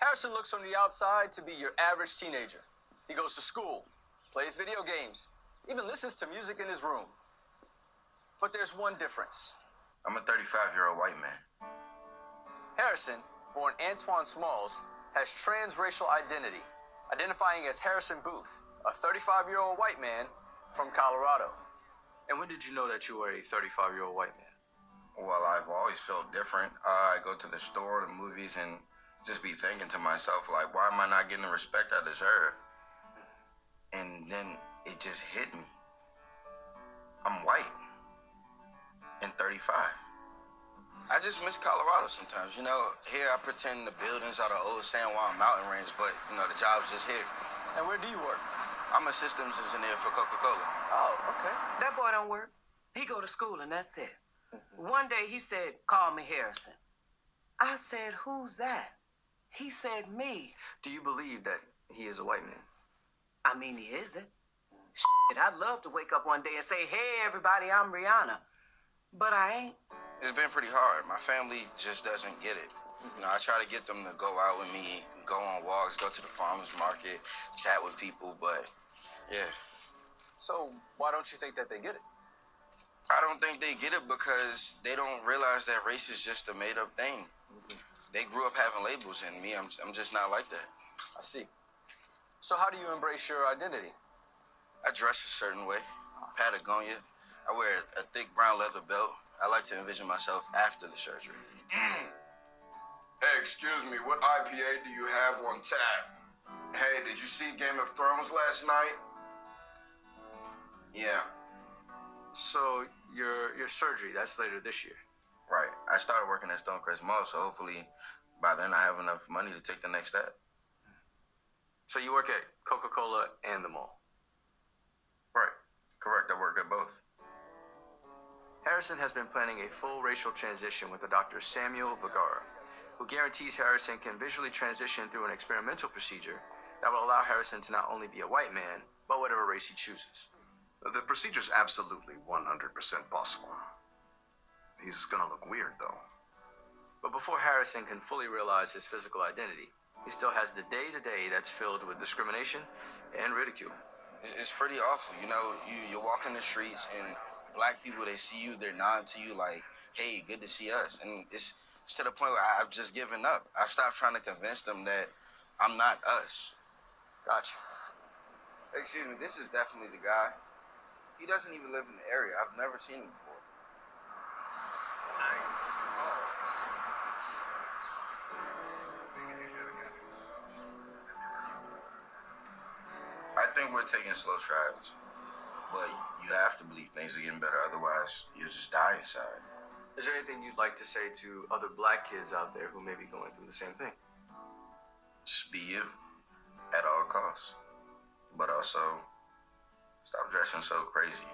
Harrison looks from the outside to be your average teenager. He goes to school, plays video games, even listens to music in his room. But there's one difference. I'm a 35-year-old white man. Harrison, born Antoine Smalls, has transracial identity, identifying as Harrison Booth, a 35-year-old white man from Colorado. And when did you know that you were a 35-year-old white man? Well, I've always felt different. I go to the store, the movies, and just be thinking to myself, like, why am I not getting the respect I deserve? And then it just hit me. I'm white and 35. I just miss Colorado sometimes. You know, here I pretend the buildings are the old San Juan mountain range, but, you know, the job's just here. And where do you work? I'm a systems engineer for Coca-Cola. Oh, okay. That boy don't work. He go to school and that's it. One day he said, call me Harrison. I said, who's that? He said, me. Do you believe that he is a white man? I mean, he isn't. Shit, I'd love to wake up one day and say, hey, everybody, I'm Rihanna. But I ain't. It's been pretty hard. My family just doesn't get it. You know, I try to get them to go out with me, go on walks, go to the farmer's market, chat with people, but yeah. So why don't you think that they get it? I don't think they get it because they don't realize that race is just a made-up thing. They grew up having labels, and me, I'm just not like that. I see. So how do you embrace your identity? I dress a certain way. Patagonia. I wear a thick brown leather belt. I like to envision myself after the surgery. Hey, excuse me, what IPA do you have on tap? Hey, did you see Game of Thrones last night? Yeah. So your surgery, that's later this year. Right. I started working at Stonecrest Mall, so hopefully by then I have enough money to take the next step. So you work at Coca-Cola and the mall? Right. Correct. I work at both. Harrison has been planning a full racial transition with the Dr. Samuel Vergara, who guarantees Harrison can visually transition through an experimental procedure that will allow Harrison to not only be a white man, but whatever race he chooses. The procedure's absolutely 100% possible. He's gonna look weird, though. But before Harrison can fully realize his physical identity, he still has the day-to-day that's filled with discrimination and ridicule. It's pretty awful. You know, you walk in the streets and black people, they see you, they're nodding to you like, hey, good to see us. And it's to the point where I've just given up. I've stopped trying to convince them that I'm not us. Gotcha. Excuse me, this is definitely the guy. He doesn't even live in the area. I've never seen him before. I think we're taking slow strides, but you have to believe things are getting better. Otherwise, you'll just die inside. Is there anything you'd like to say to other black kids out there who may be going through the same thing? Just be you at all costs. But also, stop dressing so crazy.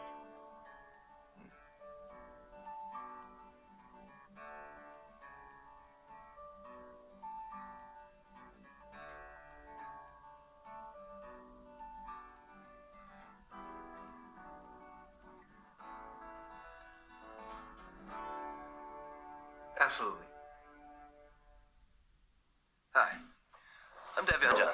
Absolutely. Hi, I'm Davion John.